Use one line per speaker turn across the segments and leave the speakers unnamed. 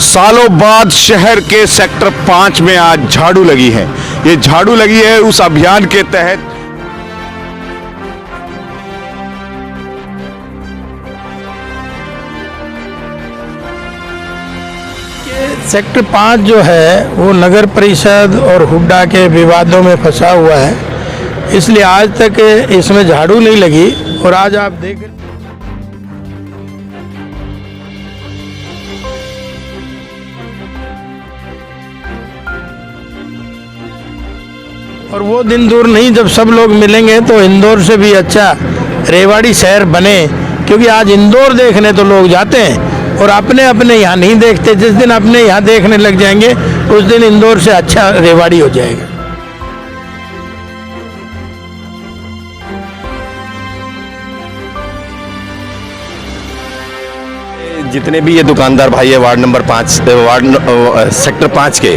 सालों बाद शहर के सेक्टर 5 में आज झाड़ू लगी है। ये झाड़ू लगी है उस अभियान के तहत
सेक्टर 5 जो है वो नगर परिषद और हुड्डा के विवादों में फंसा हुआ है, इसलिए आज तक इसमें झाड़ू नहीं लगी। और आज आप देख और वो दिन दूर नहीं जब सब लोग मिलेंगे तो इंदौर से भी अच्छा रेवाड़ी शहर बने, क्योंकि आज इंदौर देखने तो लोग जाते हैं और अपने अपने यहाँ नहीं देखते। जिस दिन अपने यहाँ देखने लग जाएंगे उस दिन इंदौर से अच्छा रेवाड़ी हो जाएगा।
जितने भी ये दुकानदार भाई है सेक्टर 5 के,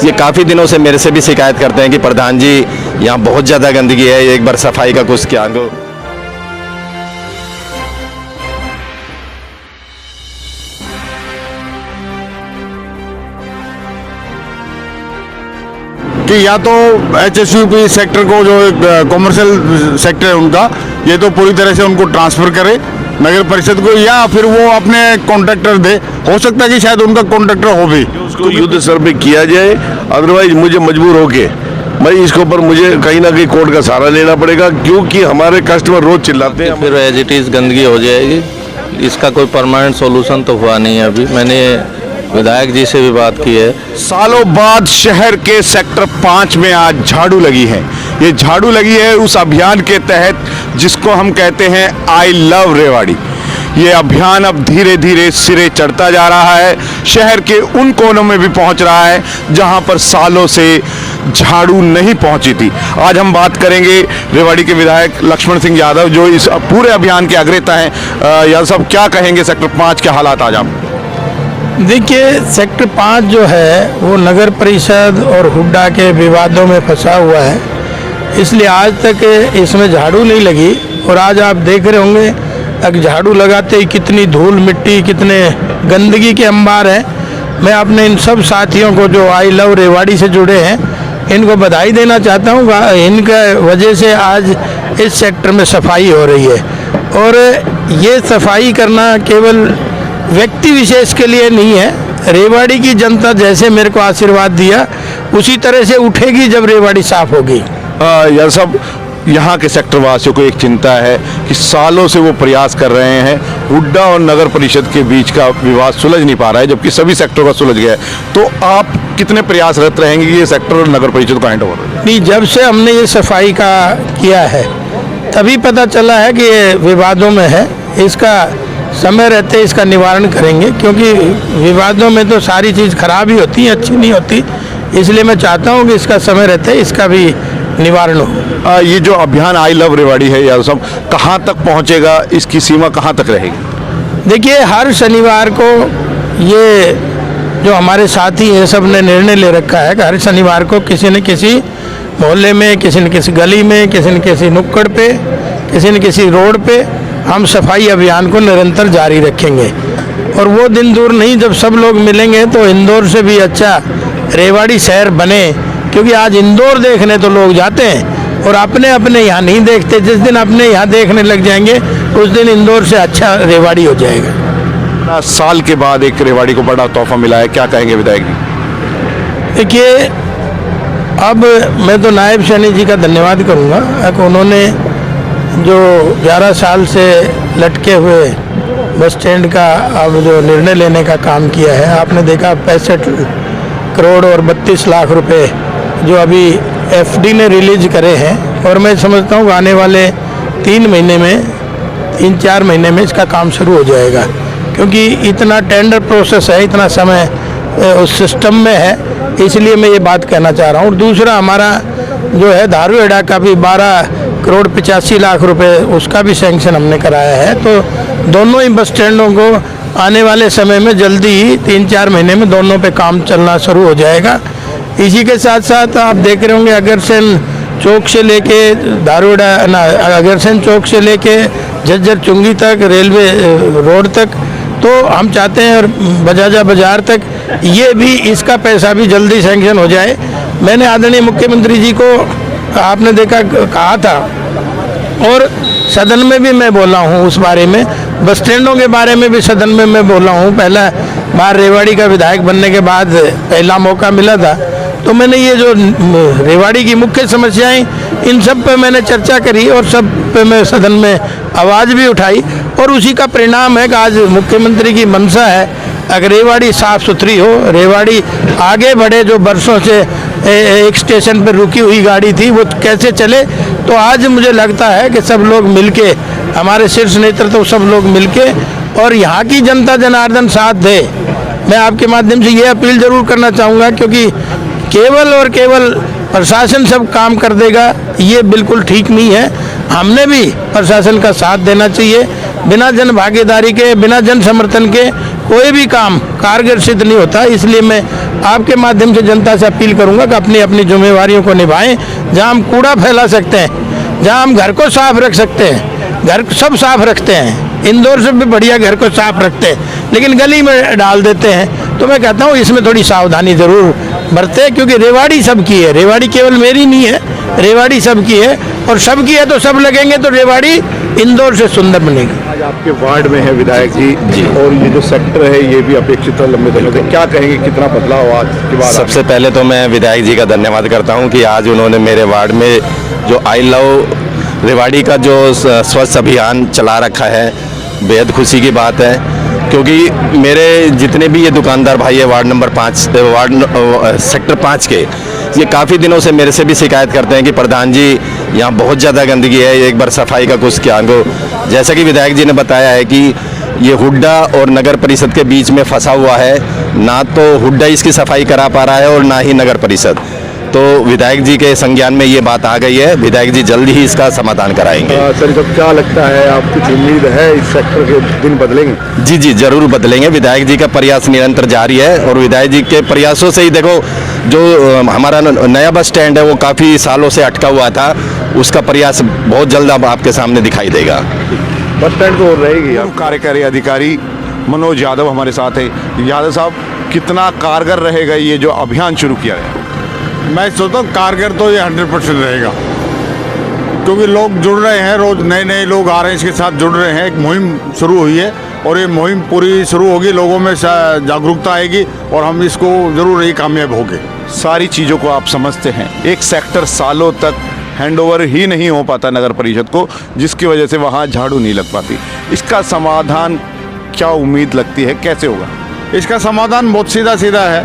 ये काफ़ी दिनों से मेरे से भी शिकायत करते हैं कि प्रधान जी यहाँ बहुत ज़्यादा गंदगी है, एक बार सफाई का कुछ क्या दो।
कि या तो HSUP सेक्टर को जो कॉमर्शियल सेक्टर है उनका, ये तो पूरी तरह से उनको ट्रांसफ़र करे नगर परिषद को, या फिर वो अपने कॉन्ट्रैक्टर दे। हो सकता है कि शायद उनका कॉन्ट्रैक्टर हो भी,
उसको युद्ध स्तर पे किया जाए। अदरवाइज मुझे मजबूर होके भाई इसके ऊपर मुझे कहीं ना कहीं कोर्ट का सहारा लेना पड़ेगा, क्योंकि हमारे कस्टमर रोज चिल्लाते हैं।
फिर एज इट इज़ गंदगी हो जाएगी, इसका कोई परमानेंट सॉल्यूशन तो हुआ नहीं है। अभी मैंने विधायक जी से भी बात की है।
सालों बाद शहर के सेक्टर 5 में आज झाड़ू लगी है। ये झाड़ू लगी है उस अभियान के तहत जिसको हम कहते हैं आई लव रेवाड़ी। ये अभियान अब धीरे धीरे सिरे चढ़ता जा रहा है, शहर के उन कोनों में भी पहुंच रहा है जहां पर सालों से झाड़ू नहीं पहुंची थी। आज हम बात करेंगे रेवाड़ी के विधायक लक्ष्मण सिंह यादव, जो इस पूरे अभियान के अग्रता हैं। यादव साहब, क्या कहेंगे सेक्टर 5 के हालात आज आप?
देखिए, सेक्टर 5 जो है वो नगर परिषद और हुड्डा के विवादों में फंसा हुआ है, इसलिए आज तक इसमें झाड़ू नहीं लगी। और आज आप देख रहे होंगे अगर झाड़ू लगाते ही कितनी धूल मिट्टी, कितने गंदगी के अंबार हैं। मैं अपने इन सब साथियों को जो आई लव रेवाड़ी से जुड़े हैं, इनको बधाई देना चाहता हूँ। इनका वजह से आज इस सेक्टर में सफाई हो रही है। और ये सफाई करना केवल व्यक्ति विशेष के लिए नहीं है, रेवाड़ी की जनता जैसे मेरे को आशीर्वाद दिया उसी तरह से उठेगी जब रेवाड़ी साफ होगी।
यार साहब, यहाँ के सेक्टर वासियों को एक चिंता है कि सालों से वो प्रयास कर रहे हैं, हुड्डा और नगर परिषद के बीच का विवाद सुलझ नहीं पा रहा है, jबकि सभी सेक्टरों का सुलझ गया है। तो आप कितने प्रयासरत रहेंगे कि ये सेक्टर और नगर परिषद का हैंड ओवर?
नहीं, जब से हमने ये सफाई का किया है तभी पता चला है कि ये विवादों में है। इसका समय रहते इसका निवारण करेंगे, क्योंकि विवादों में तो सारी चीज़ खराब ही होती है, अच्छी नहीं होती। इसलिए मैं चाहता हूँ कि इसका समय रहते इसका भी निवारण हो।
ये जो अभियान आई लव रेवाड़ी है यादव साहब, कहाँ तक पहुँचेगा, इसकी सीमा कहाँ तक रहेगी?
देखिए, हर शनिवार को ये जो हमारे साथी हैं सब ने निर्णय ले रखा है कि हर शनिवार को किसी न किसी मोहल्ले में, किसी न किसी गली में, किसी न किसी नुक्कड़ पे, किसी न किसी रोड पे हम सफाई अभियान को निरंतर जारी रखेंगे। और वो दिन दूर नहीं जब सब लोग मिलेंगे तो इंदौर से भी अच्छा रेवाड़ी शहर बने, क्योंकि आज इंदौर देखने तो लोग जाते हैं और अपने अपने यहाँ नहीं देखते। जिस दिन अपने यहाँ देखने लग जाएंगे उस दिन इंदौर से अच्छा रेवाड़ी हो जाएगा।
साल के बाद एक रेवाड़ी को बड़ा तोहफा मिला है, क्या कहेंगे विधायक जी?
देखिए, अब मैं तो नायब सैनी जी का धन्यवाद करूँगा कि उन्होंने जो 11 साल से लटके हुए बस स्टैंड का अब जो निर्णय लेने का काम किया है। आपने देखा 65 करोड़ और 32 लाख रुपए जो अभी FD ने रिलीज करे हैं, और मैं समझता हूँ आने वाले 3 महीने में, 3-4 महीने में इसका काम शुरू हो जाएगा, क्योंकि इतना टेंडर प्रोसेस है, इतना समय उस सिस्टम में है। इसलिए मैं ये बात कहना चाह रहा हूँ। और दूसरा, हमारा जो है धारूहेड़ा का भी 12 करोड़ 85 लाख रुपए उसका भी सैंक्शन हमने कराया है। तो दोनों ही बस स्टैंडों को आने वाले समय में जल्दी ही 3-4 महीने में दोनों पे काम चलना शुरू हो जाएगा। इसी के साथ साथ आप देख रहे होंगे अगरसेन चौक से लेके अगरसेन चौक से लेके झज्जर चुंगी तक, रेलवे रोड तक, तो हम चाहते हैं और बजाजा बाजार तक ये भी, इसका पैसा भी जल्दी सैंक्शन हो जाए। मैंने आदरणीय मुख्यमंत्री जी को, आपने देखा, कहा था और सदन में भी मैं बोला हूँ उस बारे में, बस स्टैंडों के बारे में भी सदन में मैं बोला हूँ। पहला बार रेवाड़ी का विधायक बनने के बाद पहला मौका मिला था, तो मैंने ये जो रेवाड़ी की मुख्य समस्याएं, इन सब पे मैंने चर्चा करी और सब पे मैं सदन में आवाज़ भी उठाई, और उसी का परिणाम है कि आज मुख्यमंत्री की मंशा है अगर रेवाड़ी साफ़ सुथरी हो, रेवाड़ी आगे बढ़े। जो बरसों से एक स्टेशन पर रुकी हुई गाड़ी थी वो कैसे चले, तो आज मुझे लगता है कि सब लोग मिलके, हमारे शीर्ष नेतृत्व सब लोग मिलके और यहाँ की जनता जनार्दन साथ दे। मैं आपके माध्यम से ये अपील ज़रूर करना चाहूँगा, क्योंकि केवल और केवल प्रशासन सब काम कर देगा ये बिल्कुल ठीक नहीं है। हमने भी प्रशासन का साथ देना चाहिए। बिना जन भागीदारी के, बिना जन समर्थन के कोई भी काम कारगर सिद्ध नहीं होता। इसलिए मैं आपके माध्यम से जनता से अपील करूंगा कि अपनी अपनी जिम्मेवारियों को निभाएं। जहां हम कूड़ा फैला सकते हैं, जहां हम घर को साफ रख सकते हैं, घर सब साफ रखते हैं, इंदौर से भी बढ़िया घर को साफ रखते हैं, लेकिन गली में डाल देते हैं। तो मैं कहता हूँ इसमें थोड़ी सावधानी ज़रूर बरते, क्योंकि रेवाड़ी सबकी है, रेवाड़ी केवल मेरी नहीं है, रेवाड़ी सबकी है, और सबकी है तो सब लगेंगे तो रेवाड़ी इंदौर से सुंदर बनेगी।
आज आपके वार्ड में है विधायक जी, और ये जो सेक्टर है ये भी अपेक्षित है लंबे समय से, क्या कहेंगे, कितना बदलाव आज के बाद?
सबसे पहले तो मैं विधायक जी का धन्यवाद करता हूं कि आज उन्होंने मेरे वार्ड में जो आई लव रेवाड़ी का जो स्वच्छ अभियान चला रखा है, बेहद खुशी की बात है। क्योंकि मेरे जितने भी ये दुकानदार भाई है वार्ड नंबर 5, सेक्टर 5 के, ये काफ़ी दिनों से मेरे से भी शिकायत करते हैं कि प्रधान जी यहाँ बहुत ज़्यादा गंदगी है, एक बार सफाई का कुछ क्या को। जैसा कि विधायक जी ने बताया है कि ये हुड्डा और नगर परिषद के बीच में फंसा हुआ है, ना तो हुड्डा इसकी सफाई करा पा रहा है और ना ही नगर परिषद। तो विधायक जी के संज्ञान में ये बात आ गई है, विधायक जी जल्द ही इसका समाधान कराएंगे।
सर, जब क्या लगता है, आप कुछ उम्मीद है इस सेक्टर के दिन बदलेंगे?
जी जी जरूर बदलेंगे। विधायक जी का प्रयास निरंतर जारी है और विधायक जी के प्रयासों से ही देखो जो हमारा नया बस स्टैंड है वो काफ़ी सालों से अटका हुआ था, उसका प्रयास बहुत जल्द अब आपके सामने दिखाई देगा।
बस स्टैंड तो रहेगी। कार्यकारी अधिकारी मनोज यादव हमारे साथ है। यादव साहब, कितना कारगर रहेगा ये जो अभियान शुरू किया है?
मैं सोचता हूँ कारगर तो ये 100% रहेगा, क्योंकि लोग जुड़ रहे हैं, रोज नए नए लोग आ रहे हैं, इसके साथ जुड़ रहे हैं। एक मुहिम शुरू हुई है और ये मुहिम पूरी शुरू होगी, लोगों में जागरूकता आएगी और हम इसको ज़रूर ही कामयाब होंगे।
सारी चीज़ों को आप समझते हैं, एक सेक्टर सालों तक हैंडओवर ही नहीं हो पाता नगर परिषद को, जिसकी वजह से वहाँ झाड़ू नहीं लग पाती। इसका समाधान क्या उम्मीद लगती है, कैसे होगा?
इसका समाधान बहुत सीधा सीधा है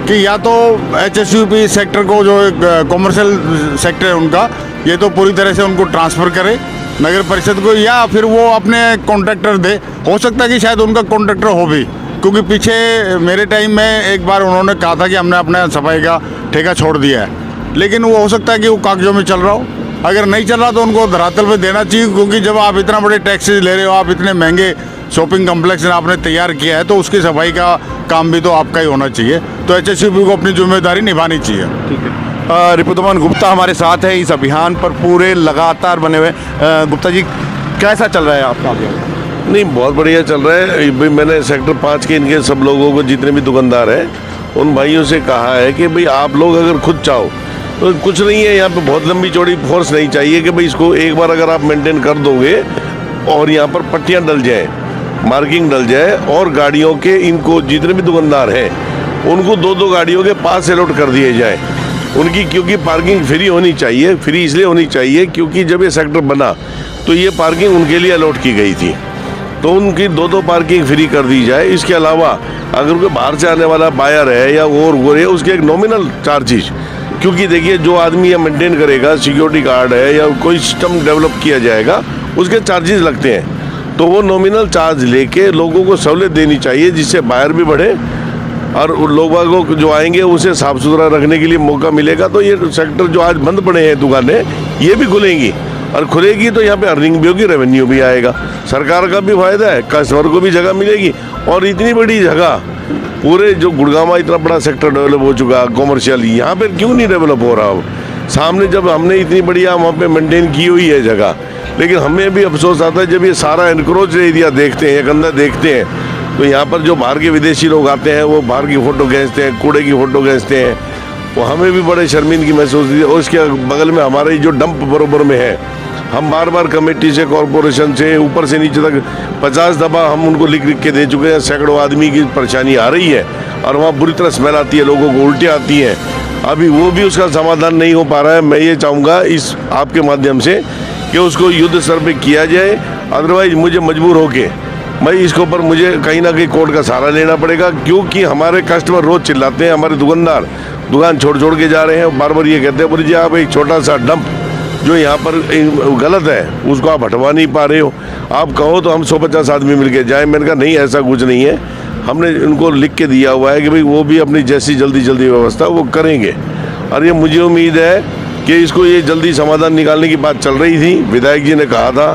कि या तो HSUP सेक्टर को, जो एक कॉमर्शियल सेक्टर है उनका, ये तो पूरी तरह से उनको ट्रांसफ़र करे नगर परिषद को, या फिर वो अपने कॉन्ट्रैक्टर दे। हो सकता है कि शायद उनका कॉन्ट्रैक्टर हो भी, क्योंकि पीछे मेरे टाइम में एक बार उन्होंने कहा था कि हमने अपने सफाई का ठेका छोड़ दिया है, लेकिन वो हो सकता है कि वो कागजों में चल रहा हो। अगर नहीं चल रहा तो उनको धरातल पे देना चाहिए, क्योंकि जब आप इतना बड़े टैक्सेस ले रहे हो, आप इतने महंगे शॉपिंग कम्प्लेक्स आपने तैयार किया है, तो उसकी सफाई का काम भी तो आपका ही होना चाहिए। तो HSUP को अपनी जिम्मेदारी निभानी चाहिए।
ठीक है। रिपुदमन गुप्ता हमारे साथ है, इस अभियान पर पूरे लगातार बने हुए। गुप्ता जी, कैसा चल रहा है आपका अभियान?
नहीं, बहुत बढ़िया चल रहा है भाई। मैंने सेक्टर 5 के इनके सब लोगों को, जितने भी दुकानदार हैं, उन भाइयों से कहा है कि भाई आप लोग अगर खुद चाहो तो कुछ नहीं है, यहाँ पे बहुत लंबी चौड़ी फोर्स नहीं चाहिए कि भाई इसको एक बार अगर आप मेंटेन कर दोगे और यहाँ पर पट्टियाँ डल जाए, मार्किंग डल जाए, और गाड़ियों के, इनको जितने भी दुकानदार हैं उनको 2-2 गाड़ियों के पास अलॉट कर दिए जाए उनकी, क्योंकि पार्किंग फ्री होनी चाहिए। फ्री इसलिए होनी चाहिए क्योंकि जब ये सेक्टर बना तो ये पार्किंग उनके लिए अलॉट की गई थी, तो उनकी 2-2 पार्किंग फ्री कर दी जाए। इसके अलावा अगर कोई बाहर से आने वाला बायर है या और वो है, उसके एक नॉमिनल चार्जेज, क्योंकि देखिए जो आदमी ये मेंटेन करेगा, सिक्योरिटी गार्ड है या कोई सिस्टम डेवलप किया जाएगा, उसके चार्जेस लगते हैं, तो वो नॉमिनल चार्ज लेके लोगों को सहूलियत देनी चाहिए, जिससे बायर भी बढ़े और लोगों को जो आएंगे उसे साफ सुथरा रखने के लिए मौका मिलेगा। तो ये सेक्टर जो आज बंद पड़े हैं दुकानें, ये भी खुलेंगी, और खुलेगी तो यहाँ पे अर्निंग भी होगी, रेवेन्यू भी आएगा, सरकार का भी फायदा है, कस्टमर को भी जगह मिलेगी। और इतनी बड़ी जगह, पूरे जो गुड़गांव में इतना बड़ा सेक्टर डेवलप हो चुका कॉमर्शियल, यहाँ पे क्यों नहीं डेवलप हो रहा हो? सामने जब हमने इतनी बढ़िया वहाँ पे मेंटेन की हुई है जगह, लेकिन हमें भी अफसोस आता है जब ये सारा एनक्रोच एरिया देखते हैं, गंदा देखते हैं, तो यहाँ पर जो बाहर के विदेशी लोग आते हैं वो बाहर की फ़ोटो खींचते हैं, कूड़े की फ़ोटो खींचते हैं, वो हमें भी बड़े शर्मिंदगी महसूस होती है। और उसके बगल में हमारे जो डंप बरोबर में है, हम बार बार कमेटी से, कॉरपोरेशन से, ऊपर से नीचे तक 50 दफ़ा हम उनको लिख के दे चुके हैं। सैकड़ों आदमी की परेशानी आ रही है और वहाँ बुरी तरह स्मेल आती है, लोगों को उल्टी आती हैं। अभी वो भी उसका समाधान नहीं हो पा रहा है। मैं ये चाहूँगा इस आपके माध्यम से कि उसको युद्ध स्तर पे किया जाए, अदरवाइज मुझे मजबूर होके भाई इसके ऊपर मुझे कहीं ना कहीं कोर्ट का सहारा लेना पड़ेगा, क्योंकि हमारे कस्टमर रोज़ चिल्लाते हैं, हमारे दुकानदार दुकान छोड़ के जा रहे हैं, बार बार ये कहते हैं बोले जी आप एक छोटा सा डंप जो यहाँ पर गलत है उसको आप हटवा नहीं पा रहे हो, आप कहो तो हम 150 आदमी मिल के जाए। मैंने कहा नहीं, ऐसा कुछ नहीं है, हमने उनको लिख के दिया हुआ है कि भाई वो भी अपनी जैसी जल्दी व्यवस्था वो करेंगे। और ये मुझे उम्मीद है कि इसको ये जल्दी समाधान निकालने की बात चल रही थी, विधायक जी ने कहा था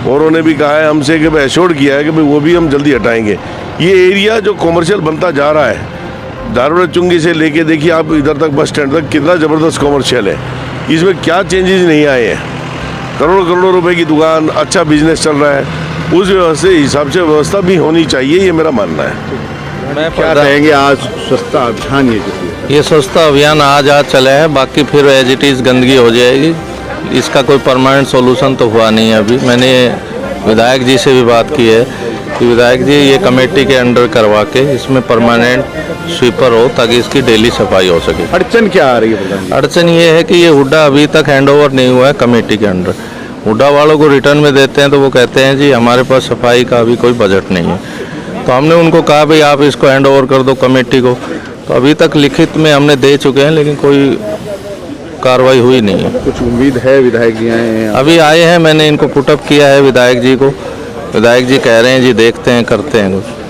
और उन्होंने भी कहा है हमसे कि भाई एश्योर किया है कि भाई वो भी हम जल्दी हटाएंगे। ये एरिया जो कॉमर्शियल बनता जा रहा है, धारवाड़ चुंगी से लेके देखिए आप इधर तक बस स्टैंड तक कितना ज़बरदस्त कॉमर्शियल है, इसमें क्या चेंजेस नहीं आए हैं। करोड़ों रुपए की दुकान, अच्छा बिजनेस चल रहा है, उस व्यवस्था हिसाब से व्यवस्था भी होनी चाहिए, ये मेरा मानना है।
मैं
क्या रहेंगे आज स्वच्छता अभियान
ये स्वच्छता अभियान आज चले हैं, बाकी फिर एज इट इज़ गंदगी हो जाएगी। इसका कोई परमानेंट सॉल्यूशन तो हुआ नहीं है अभी। मैंने विधायक जी से भी बात की है कि विधायक जी ये कमेटी के अंडर करवा के इसमें परमानेंट स्वीपर हो ताकि इसकी डेली सफाई हो सके।
अड़चन क्या आ रही है प्रधान जी?
अड़चन ये है कि ये हुड्डा अभी तक हैंडओवर नहीं हुआ है कमेटी के अंडर। हुड्डा वालों को रिटर्न में देते हैं तो वो कहते हैं जी हमारे पास सफाई का अभी कोई बजट नहीं है। तो हमने उनको कहा भाई आप इसको हैंड ओवर कर दो कमेटी को, तो अभी तक लिखित में हमने दे चुके हैं लेकिन कोई कार्रवाई हुई नहीं है।
कुछ उम्मीद है विधायक जी आए हैं?
अभी आए हैं, मैंने इनको पुटअप किया है विधायक जी को, विधायक जी कह रहे हैं जी देखते हैं करते हैं कुछ।